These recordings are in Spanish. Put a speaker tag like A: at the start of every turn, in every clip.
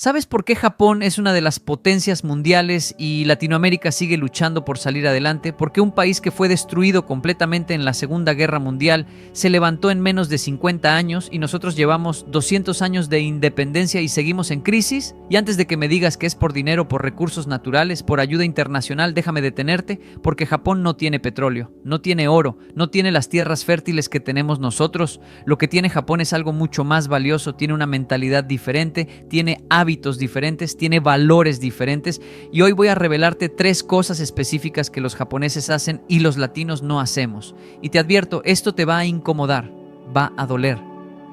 A: ¿Sabes por qué Japón es una de las potencias mundiales y Latinoamérica sigue luchando por salir adelante? ¿Por qué un país que fue destruido completamente en la Segunda Guerra Mundial se levantó en menos de 50 años y nosotros llevamos 200 años de independencia y seguimos en crisis? Y antes de que me digas que es por dinero, por recursos naturales, por ayuda internacional, déjame detenerte, porque Japón no tiene petróleo, no tiene oro, no tiene las tierras fértiles que tenemos nosotros. Lo que tiene Japón es algo mucho más valioso, tiene una mentalidad diferente, tiene hábitos diferentes, tiene valores diferentes, y hoy voy a revelarte 3 cosas específicas que los japoneses hacen y los latinos no hacemos. Y te advierto, esto te va a incomodar, va a doler,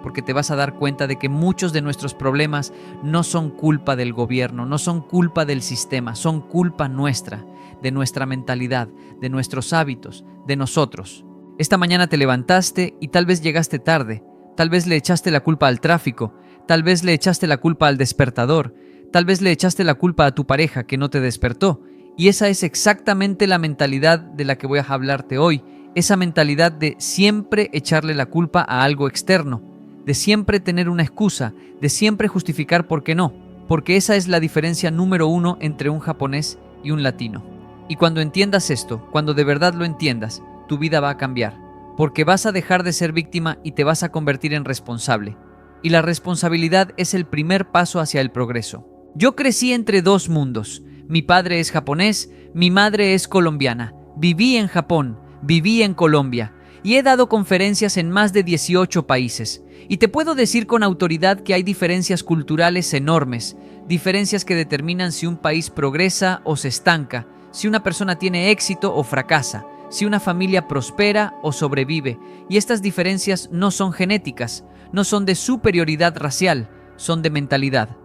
A: porque te vas a dar cuenta de que muchos de nuestros problemas no son culpa del gobierno, no son culpa del sistema, son culpa nuestra, de nuestra mentalidad, de nuestros hábitos, de nosotros. Esta mañana te levantaste y tal vez llegaste tarde, tal vez le echaste la culpa al tráfico, tal vez le echaste la culpa al despertador, tal vez le echaste la culpa a tu pareja que no te despertó. Y esa es exactamente la mentalidad de la que voy a hablarte hoy, esa mentalidad de siempre echarle la culpa a algo externo, de siempre tener una excusa, de siempre justificar por qué no, porque esa es la diferencia número 1 entre un japonés y un latino. Y cuando entiendas esto, cuando de verdad lo entiendas, tu vida va a cambiar, porque vas a dejar de ser víctima y te vas a convertir en responsable. Y la responsabilidad es el primer paso hacia el progreso. Yo crecí entre 2 mundos. Mi padre es japonés, mi madre es colombiana. Viví en Japón, viví en Colombia y he dado conferencias en más de 18 países. Y te puedo decir con autoridad que hay diferencias culturales enormes, diferencias que determinan si un país progresa o se estanca, si una persona tiene éxito o fracasa, si una familia prospera o sobrevive. Y estas diferencias no son genéticas, no son de superioridad racial, son de mentalidad,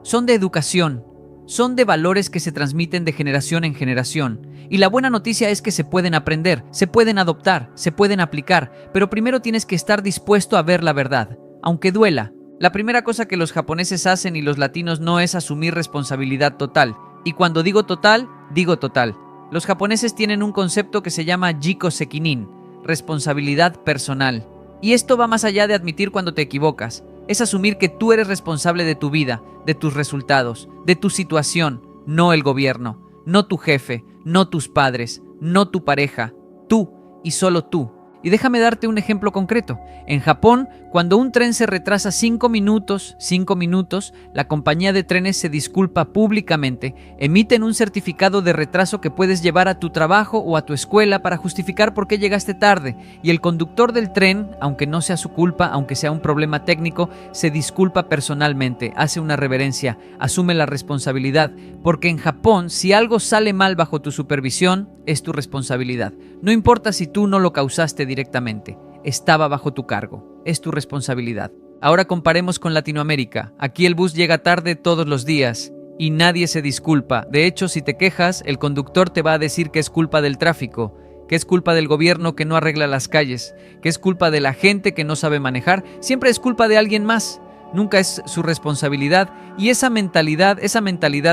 A: son de educación, son de valores que se transmiten de generación en generación. Y la buena noticia es que se pueden aprender, se pueden adoptar, se pueden aplicar, pero primero tienes que estar dispuesto a ver la verdad, aunque duela. La primera cosa que los japoneses hacen y los latinos no es asumir responsabilidad total. Y cuando digo total, digo total. Los japoneses tienen un concepto que se llama Jiko Sekinin, responsabilidad personal. Y esto va más allá de admitir cuando te equivocas. Es asumir que tú eres responsable de tu vida, de tus resultados, de tu situación, no el gobierno, no tu jefe, no tus padres, no tu pareja, tú y solo tú. Y déjame darte un ejemplo concreto. En Japón, cuando un tren se retrasa 5 minutos, la compañía de trenes se disculpa públicamente, emiten un certificado de retraso que puedes llevar a tu trabajo o a tu escuela para justificar por qué llegaste tarde. Y el conductor del tren, aunque no sea su culpa, aunque sea un problema técnico, se disculpa personalmente, hace una reverencia, asume la responsabilidad. Porque en Japón, si algo sale mal bajo tu supervisión, es tu responsabilidad. No importa si tú no lo causaste directamente, estaba bajo tu cargo, es tu responsabilidad. Ahora comparemos con Latinoamérica. Aquí el bus llega tarde todos los días y nadie se disculpa. De hecho, si te quejas, el conductor te va a decir que es culpa del tráfico, que es culpa del gobierno que no arregla las calles, que es culpa de la gente que no sabe manejar. Siempre es culpa de alguien más. Nunca es su responsabilidad. Y esa mentalidad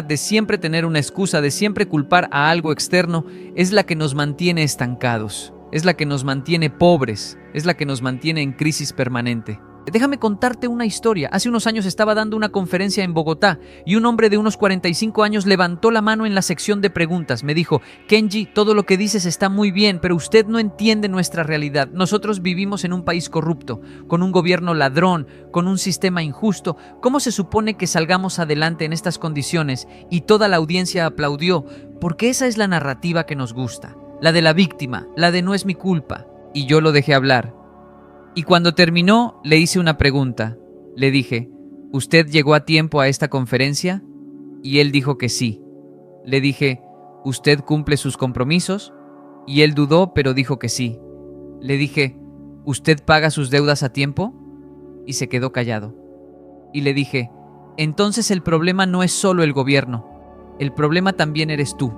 A: de siempre tener una excusa, de siempre culpar a algo externo, es la que nos mantiene estancados, es la que nos mantiene pobres, es la que nos mantiene en crisis permanente. Déjame contarte una historia. Hace unos años estaba dando una conferencia en Bogotá y un hombre de unos 45 años levantó la mano en la sección de preguntas. Me dijo: Kenji, todo lo que dices está muy bien, pero usted no entiende nuestra realidad. Nosotros vivimos en un país corrupto, con un gobierno ladrón, con un sistema injusto. ¿Cómo se supone que salgamos adelante en estas condiciones? Y toda la audiencia aplaudió, porque esa es la narrativa que nos gusta, la de la víctima, la de no es mi culpa. Y yo lo dejé hablar. Y cuando terminó, le hice una pregunta. Le dije: ¿usted llegó a tiempo a esta conferencia? Y él dijo que sí. Le dije: ¿usted cumple sus compromisos? Y él dudó, pero dijo que sí. Le dije: ¿usted paga sus deudas a tiempo? Y se quedó callado. Y le dije: entonces el problema no es solo el gobierno, el problema también eres tú.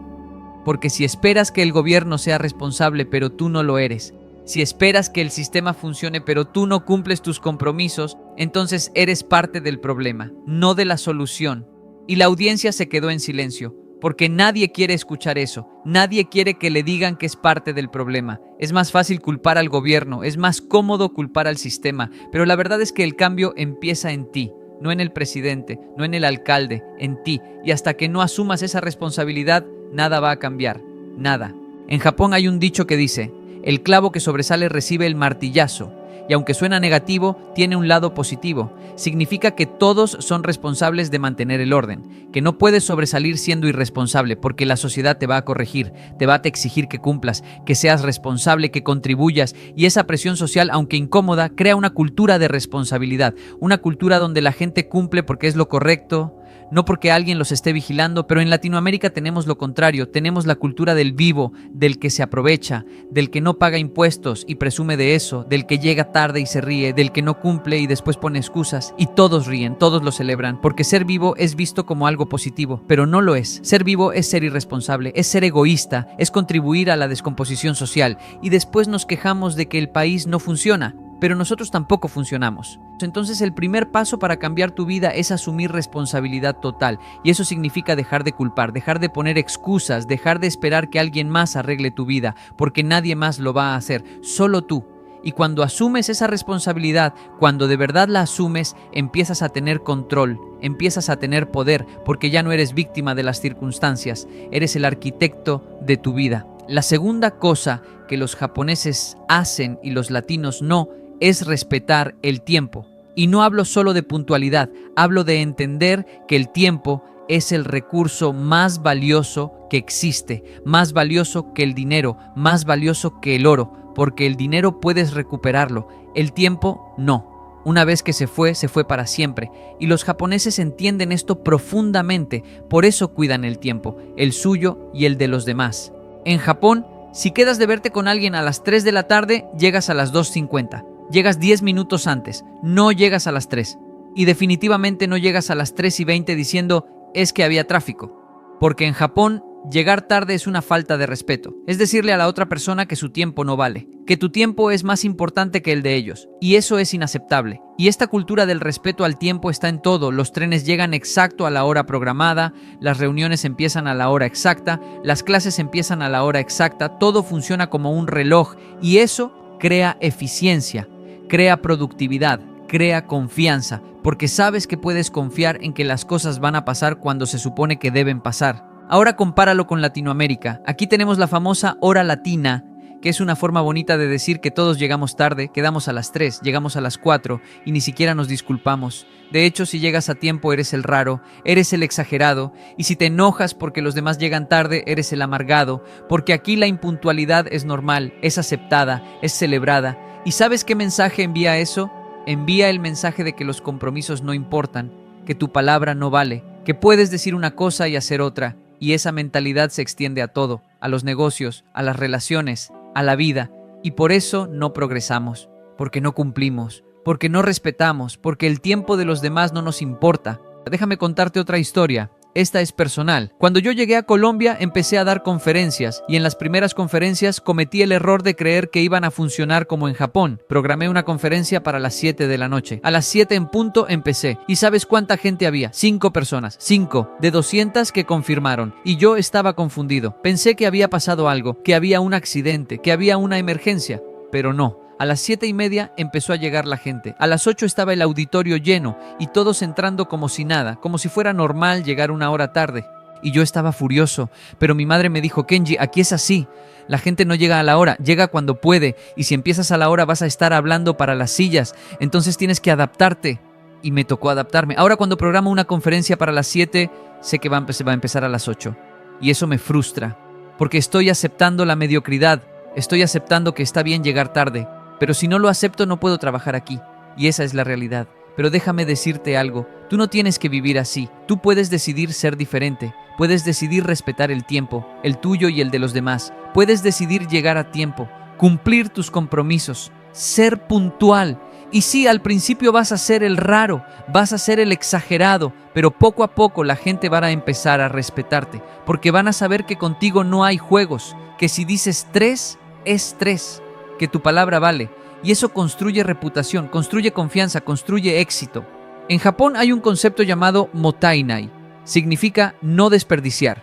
A: Porque si esperas que el gobierno sea responsable, pero tú no lo eres, si esperas que el sistema funcione pero tú no cumples tus compromisos, entonces eres parte del problema, no de la solución. Y la audiencia se quedó en silencio, porque nadie quiere escuchar eso. Nadie quiere que le digan que es parte del problema. Es más fácil culpar al gobierno, es más cómodo culpar al sistema, pero la verdad es que el cambio empieza en ti. no en el presidente, no en el alcalde, en ti. Y hasta que no asumas esa responsabilidad, nada va a cambiar, nada. En Japón hay un dicho que dice, el clavo que sobresale recibe el martillazo. Y aunque suena negativo, tiene un lado positivo. Significa que todos son responsables de mantener el orden, que no puedes sobresalir siendo irresponsable, porque la sociedad te va a corregir, te va a exigir que cumplas, que seas responsable, que contribuyas, y esa presión social, aunque incómoda, crea una cultura de responsabilidad, una cultura donde la gente cumple porque es lo correcto, no porque alguien los esté vigilando. Pero en Latinoamérica tenemos lo contrario, tenemos la cultura del vivo, del que se aprovecha, del que no paga impuestos y presume de eso, del que llega tarde y se ríe, del que no cumple y después pone excusas, y todos ríen, todos lo celebran, porque ser vivo es visto como algo positivo, pero no lo es. Ser vivo es ser irresponsable, es ser egoísta, es contribuir a la descomposición social, y después nos quejamos de que el país no funciona. Pero nosotros tampoco funcionamos. Entonces el primer paso para cambiar tu vida es asumir responsabilidad total. Y eso significa dejar de culpar, dejar de poner excusas, dejar de esperar que alguien más arregle tu vida, porque nadie más lo va a hacer, solo tú. Y cuando asumes esa responsabilidad, cuando de verdad la asumes, empiezas a tener control, empiezas a tener poder, porque ya no eres víctima de las circunstancias, eres el arquitecto de tu vida. La segunda cosa que los japoneses hacen y los latinos no, es respetar el tiempo. Y no hablo solo de puntualidad, hablo de entender que el tiempo es el recurso más valioso que existe, más valioso que el dinero, más valioso que el oro, porque el dinero puedes recuperarlo, el tiempo no. Una vez que se fue para siempre. Y los japoneses entienden esto profundamente, por eso cuidan el tiempo, el suyo y el de los demás. En Japón, si quedas de verte con alguien a las 3 de la tarde, llegas a las 2:50. Llegas 10 minutos antes, no llegas a las 3. Y definitivamente no llegas a las 3:20 diciendo, es que había tráfico. Porque en Japón, llegar tarde es una falta de respeto. Es decirle a la otra persona que su tiempo no vale, que tu tiempo es más importante que el de ellos. Y eso es inaceptable. Y esta cultura del respeto al tiempo está en todo. Los trenes llegan exacto a la hora programada, las reuniones empiezan a la hora exacta, las clases empiezan a la hora exacta, todo funciona como un reloj. Y eso crea eficiencia, crea productividad, crea confianza, porque sabes que puedes confiar en que las cosas van a pasar cuando se supone que deben pasar. Ahora compáralo con Latinoamérica. Aquí tenemos la famosa hora latina, que es una forma bonita de decir que todos llegamos tarde, quedamos a las 3, llegamos a las 4 y ni siquiera nos disculpamos. De hecho, si llegas a tiempo eres el raro, eres el exagerado, y si te enojas porque los demás llegan tarde, eres el amargado, porque aquí la impuntualidad es normal, es aceptada, es celebrada. ¿Y sabes qué mensaje envía eso? Envía el mensaje de que los compromisos no importan, que tu palabra no vale, que puedes decir una cosa y hacer otra. Y esa mentalidad se extiende a todo, a los negocios, a las relaciones, a la vida. Y por eso no progresamos, porque no cumplimos, porque no respetamos, porque el tiempo de los demás no nos importa. Déjame contarte otra historia. Esta es personal. Cuando yo llegué a Colombia, empecé a dar conferencias y en las primeras conferencias cometí el error de creer que iban a funcionar como en Japón. Programé una conferencia para las 7 de la noche. A las 7 en punto empecé. ¿Y sabes cuánta gente había? 5 personas. 5 de 200 que confirmaron. Y yo estaba confundido. Pensé que había pasado algo, que había un accidente, que había una emergencia. Pero no. A las 7:30 empezó a llegar la gente. A las 8 estaba el auditorio lleno y todos entrando como si nada, como si fuera normal llegar una hora tarde. Y yo estaba furioso, pero mi madre me dijo, Kenji, aquí es así. La gente no llega a la hora, llega cuando puede. Y si empiezas a la hora vas a estar hablando para las sillas. Entonces tienes que adaptarte. Y me tocó adaptarme. Ahora cuando programo una conferencia para las 7, sé que va a empezar a las 8. Y eso me frustra, porque estoy aceptando la mediocridad. Estoy aceptando que está bien llegar tarde. Pero si no lo acepto, no puedo trabajar aquí. Y esa es la realidad. Pero déjame decirte algo. Tú no tienes que vivir así. Tú puedes decidir ser diferente. Puedes decidir respetar el tiempo, el tuyo y el de los demás. Puedes decidir llegar a tiempo, cumplir tus compromisos, ser puntual. Y sí, al principio vas a ser el raro, vas a ser el exagerado, pero poco a poco la gente va a empezar a respetarte, porque van a saber que contigo no hay juegos, que si dices 3, es 3. Que tu palabra vale, y eso construye reputación, construye confianza, construye éxito. En Japón hay un concepto llamado mottainai, significa no desperdiciar,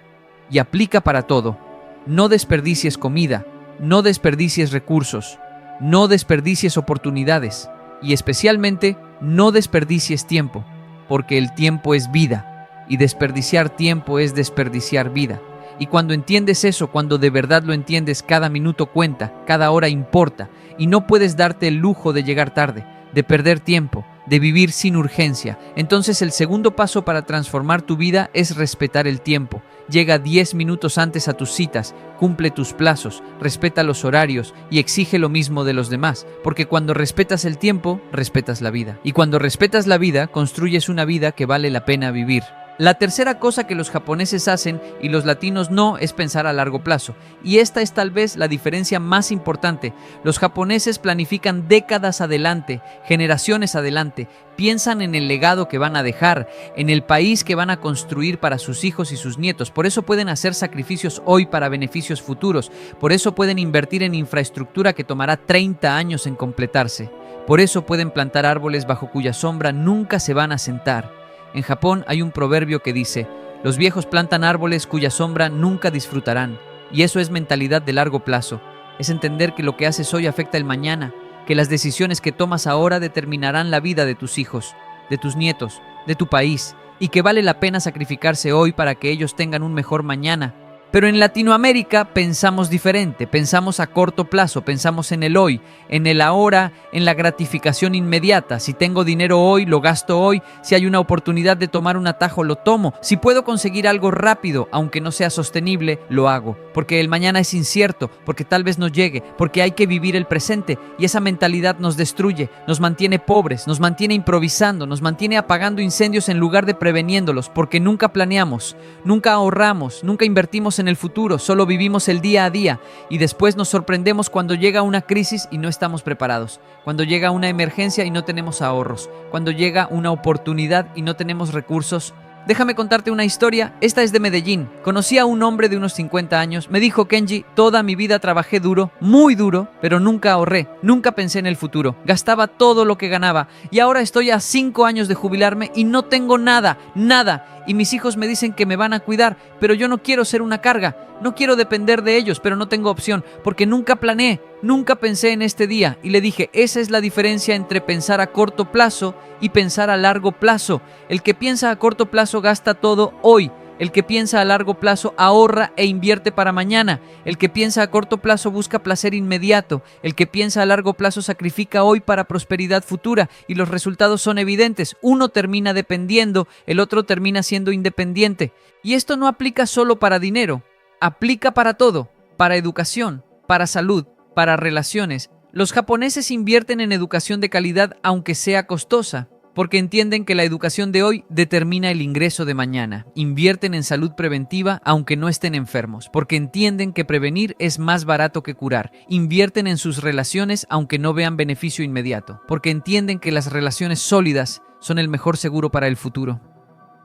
A: y aplica para todo. No desperdicies comida, no desperdicies recursos, no desperdicies oportunidades, y especialmente no desperdicies tiempo. porque el tiempo es vida, y desperdiciar tiempo es desperdiciar vida. Y cuando entiendes eso, cuando de verdad lo entiendes, cada minuto cuenta, cada hora importa, y no puedes darte el lujo de llegar tarde, de perder tiempo, de vivir sin urgencia. Entonces el segundo paso para transformar tu vida es respetar el tiempo. Llega 10 minutos antes a tus citas, cumple tus plazos, respeta los horarios y exige lo mismo de los demás, porque cuando respetas el tiempo, respetas la vida. Y cuando respetas la vida, construyes una vida que vale la pena vivir. La tercera cosa que los japoneses hacen y los latinos no es pensar a largo plazo. Y esta es tal vez la diferencia más importante. Los japoneses planifican décadas adelante, generaciones adelante. Piensan en el legado que van a dejar, en el país que van a construir para sus hijos y sus nietos. Por eso pueden hacer sacrificios hoy para beneficios futuros. Por eso pueden invertir en infraestructura que tomará 30 años en completarse. Por eso pueden plantar árboles bajo cuya sombra nunca se van a sentar. En Japón hay un proverbio que dice: los viejos plantan árboles cuya sombra nunca disfrutarán. Y eso es mentalidad de largo plazo. Es entender que lo que haces hoy afecta el mañana, que las decisiones que tomas ahora determinarán la vida de tus hijos, de tus nietos, de tu país, y que vale la pena sacrificarse hoy para que ellos tengan un mejor mañana. Pero en Latinoamérica pensamos diferente, pensamos a corto plazo, pensamos en el hoy, en el ahora, en la gratificación inmediata. Si tengo dinero hoy, lo gasto hoy. Si hay una oportunidad de tomar un atajo, lo tomo. Si puedo conseguir algo rápido, aunque no sea sostenible, lo hago. Porque el mañana es incierto, porque tal vez no llegue, porque hay que vivir el presente. Y esa mentalidad nos destruye, nos mantiene pobres, nos mantiene improvisando, nos mantiene apagando incendios en lugar de preveniéndolos, porque nunca planeamos, nunca ahorramos, nunca invertimos en el futuro, solo vivimos el día a día y después nos sorprendemos cuando llega una crisis y no estamos preparados, cuando llega una emergencia y no tenemos ahorros, cuando llega una oportunidad y no tenemos recursos. Déjame contarte una historia. Esta es de Medellín. Conocí a un hombre de unos 50 años. Me dijo: Kenji, toda mi vida trabajé duro, muy duro, pero nunca ahorré, nunca pensé en el futuro. Gastaba todo lo que ganaba y ahora estoy a 5 años de jubilarme y no tengo nada, nada. Y mis hijos me dicen que me van a cuidar, pero yo no quiero ser una carga. No quiero depender de ellos, pero no tengo opción, porque nunca planeé, nunca pensé en este día. Y le dije: esa es la diferencia entre pensar a corto plazo y pensar a largo plazo. El que piensa a corto plazo gasta todo hoy. El que piensa a largo plazo ahorra e invierte para mañana. El que piensa a corto plazo busca placer inmediato. El que piensa a largo plazo sacrifica hoy para prosperidad futura. Y los resultados son evidentes. Uno termina dependiendo, el otro termina siendo independiente. Y esto no aplica solo para dinero. Aplica para todo. Para educación, para salud, para relaciones. Los japoneses invierten en educación de calidad aunque sea costosa, porque entienden que la educación de hoy determina el ingreso de mañana. Invierten en salud preventiva aunque no estén enfermos, porque entienden que prevenir es más barato que curar. Invierten en sus relaciones aunque no vean beneficio inmediato, porque entienden que las relaciones sólidas son el mejor seguro para el futuro.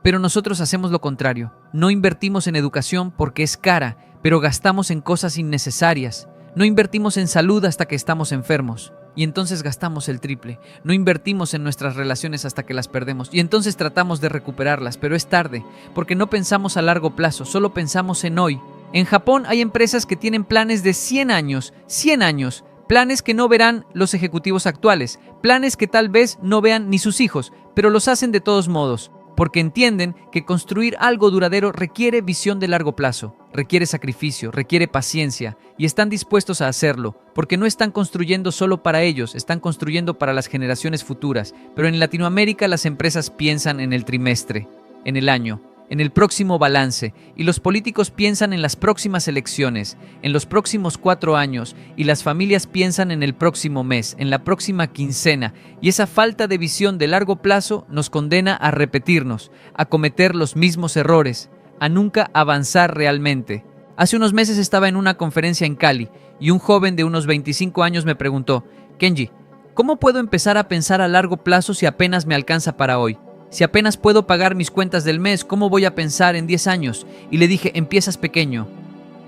A: Pero nosotros hacemos lo contrario. No invertimos en educación porque es cara, pero gastamos en cosas innecesarias. No invertimos en salud hasta que estamos enfermos. Y entonces gastamos el triple. No invertimos en nuestras relaciones hasta que las perdemos. Y entonces tratamos de recuperarlas, pero es tarde, porque no pensamos a largo plazo, solo pensamos en hoy. En Japón hay empresas que tienen planes de 100 años, planes que no verán los ejecutivos actuales, planes que tal vez no vean ni sus hijos, pero los hacen de todos modos, porque entienden que construir algo duradero requiere visión de largo plazo, requiere sacrificio, requiere paciencia, y están dispuestos a hacerlo, porque no están construyendo solo para ellos, están construyendo para las generaciones futuras. Pero en Latinoamérica las empresas piensan en el trimestre, en el año, en el próximo balance, y los políticos piensan en las próximas elecciones, en los próximos 4 años, y las familias piensan en el próximo mes, en la próxima quincena, y esa falta de visión de largo plazo nos condena a repetirnos, a cometer los mismos errores, a nunca avanzar realmente. Hace unos meses estaba en una conferencia en Cali, y un joven de unos 25 años me preguntó: Kenji, ¿cómo puedo empezar a pensar a largo plazo si apenas me alcanza para hoy? Si apenas puedo pagar mis cuentas del mes, ¿cómo voy a pensar en 10 años? Y le dije: empiezas pequeño,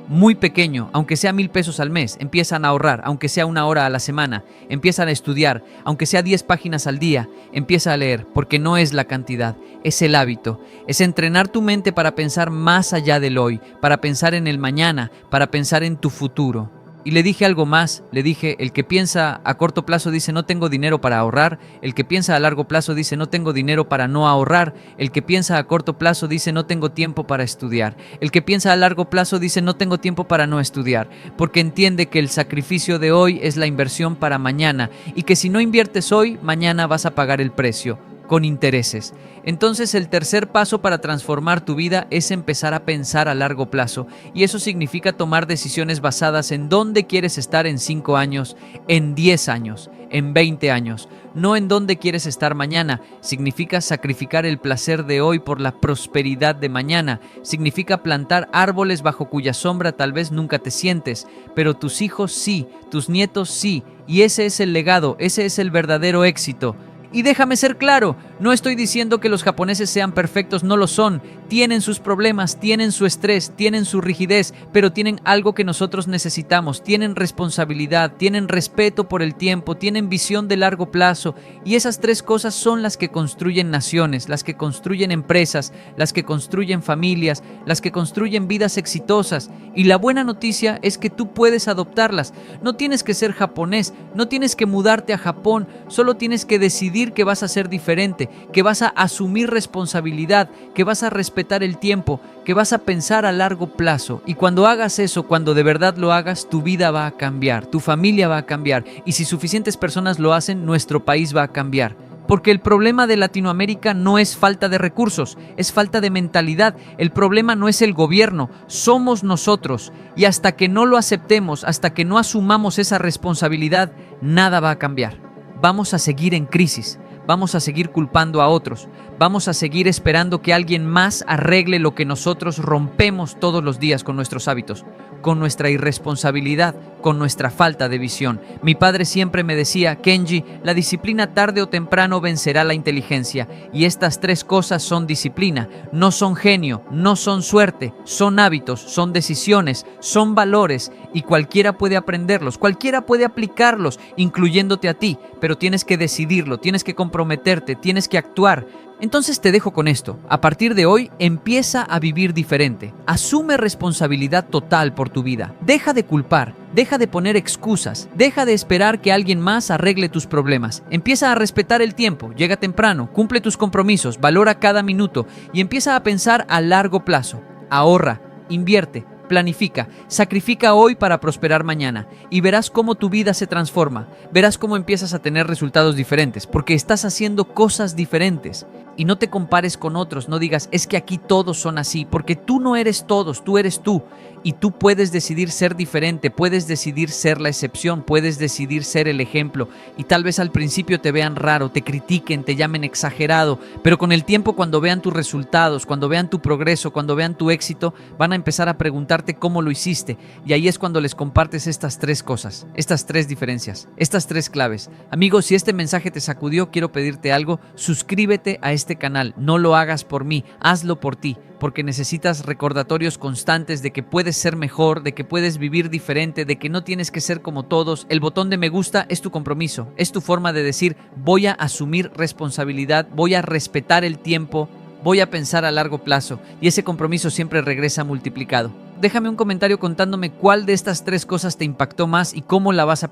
A: muy pequeño, aunque sea 1,000 pesos al mes. Empiezan a ahorrar, aunque sea 1 hora a la semana. Empiezan a estudiar, aunque sea 10 páginas al día. Empieza a leer, porque no es la cantidad, es el hábito. Es entrenar tu mente para pensar más allá del hoy, para pensar en el mañana, para pensar en tu futuro. Y le dije algo más, le dije, el que piensa a corto plazo dice no tengo dinero para ahorrar, el que piensa a largo plazo dice no tengo dinero para no ahorrar, el que piensa a corto plazo dice no tengo tiempo para estudiar, el que piensa a largo plazo dice no tengo tiempo para no estudiar, porque entiende que el sacrificio de hoy es la inversión para mañana y que si no inviertes hoy, mañana vas a pagar el precio con intereses. Entonces el tercer paso para transformar tu vida es empezar a pensar a largo plazo, y eso significa tomar decisiones basadas en dónde quieres estar en 5 años, en 10 años, en 20 años, no en dónde quieres estar mañana. Significa sacrificar el placer de hoy por la prosperidad de mañana. Significa plantar árboles bajo cuya sombra tal vez nunca te sientes, pero tus hijos sí, tus nietos sí, y ese es el legado, ese es el verdadero éxito. Y déjame ser claro, no estoy diciendo que los japoneses sean perfectos, no lo son. Tienen sus problemas, tienen su estrés, tienen su rigidez, pero tienen algo que nosotros necesitamos. Tienen responsabilidad, tienen respeto por el tiempo, tienen visión de largo plazo. Y esas tres cosas son las que construyen naciones, las que construyen empresas, las que construyen familias, las que construyen vidas exitosas. Y la buena noticia es que tú puedes adoptarlas. No tienes que ser japonés, no tienes que mudarte a Japón, solo tienes que decidir que vas a ser diferente, que vas a asumir responsabilidad, que vas a respetar el tiempo, que vas a pensar a largo plazo. Y cuando hagas eso, cuando de verdad lo hagas, tu vida va a cambiar, tu familia va a cambiar. Y si suficientes personas lo hacen, nuestro país va a cambiar. Porque el problema de Latinoamérica no es falta de recursos, es falta de mentalidad. El problema no es el gobierno, somos nosotros. Y hasta que no lo aceptemos, hasta que no asumamos esa responsabilidad, nada va a cambiar. Vamos a seguir en crisis, vamos a seguir culpando a otros, vamos a seguir esperando que alguien más arregle lo que nosotros rompemos todos los días con nuestros hábitos, con nuestra irresponsabilidad, con nuestra falta de visión. Mi padre siempre me decía, Kenji, la disciplina tarde o temprano vencerá la inteligencia, y estas tres cosas son disciplina, no son genio, no son suerte, son hábitos, son decisiones, son valores, y cualquiera puede aprenderlos, cualquiera puede aplicarlos, incluyéndote a ti, pero tienes que decidirlo, tienes que comprometerte, tienes que actuar. Entonces te dejo con esto. A partir de hoy, empieza a vivir diferente. Asume responsabilidad total por tu vida. Deja de culpar, deja de poner excusas, deja de esperar que alguien más arregle tus problemas. Empieza a respetar el tiempo, llega temprano, cumple tus compromisos, valora cada minuto y empieza a pensar a largo plazo. Ahorra, invierte, planifica, sacrifica hoy para prosperar mañana y verás cómo tu vida se transforma, verás cómo empiezas a tener resultados diferentes porque estás haciendo cosas diferentes. Y no te compares con otros, no digas, es que aquí todos son así, porque tú no eres todos, tú eres tú. Y tú puedes decidir ser diferente, puedes decidir ser la excepción, puedes decidir ser el ejemplo. Y tal vez al principio te vean raro, te critiquen, te llamen exagerado, pero con el tiempo cuando vean tus resultados, cuando vean tu progreso, cuando vean tu éxito, van a empezar a preguntarte cómo lo hiciste. Y ahí es cuando les compartes estas tres cosas, estas tres diferencias, estas tres claves. Amigos, si este mensaje te sacudió, quiero pedirte algo, suscríbete a este canal, no lo hagas por mí, hazlo por ti, porque necesitas recordatorios constantes de que puedes ser mejor, de que puedes vivir diferente, de que no tienes que ser como todos. El botón de me gusta es tu compromiso, es tu forma de decir voy a asumir responsabilidad, voy a respetar el tiempo, voy a pensar a largo plazo, y ese compromiso siempre regresa multiplicado. Déjame un comentario contándome cuál de estas tres cosas te impactó más y cómo la vas a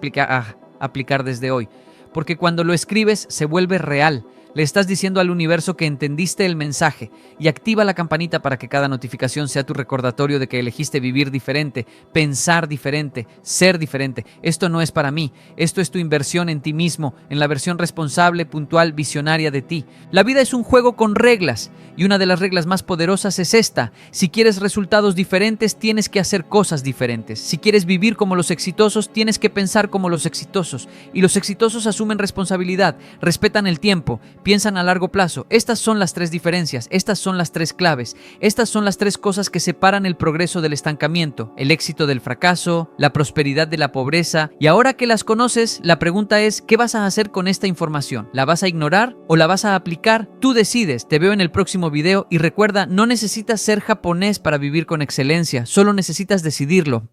A: aplicar desde hoy, porque cuando lo escribes se vuelve real. Le estás diciendo al universo que entendiste el mensaje y activa la campanita para que cada notificación sea tu recordatorio de que elegiste vivir diferente, pensar diferente, ser diferente. Esto no es para mí, esto es tu inversión en ti mismo, en la versión responsable, puntual, visionaria de ti. La vida es un juego con reglas y una de las reglas más poderosas es esta. Si quieres resultados diferentes, tienes que hacer cosas diferentes. Si quieres vivir como los exitosos, tienes que pensar como los exitosos. Y los exitosos asumen responsabilidad, respetan el tiempo, piensan a largo plazo. Estas son las tres diferencias, estas son las tres claves, estas son las tres cosas que separan el progreso del estancamiento, el éxito del fracaso, la prosperidad de la pobreza. Y ahora que las conoces, la pregunta es, ¿qué vas a hacer con esta información? ¿La vas a ignorar o la vas a aplicar? Tú decides. Te veo en el próximo video y recuerda, no necesitas ser japonés para vivir con excelencia, solo necesitas decidirlo.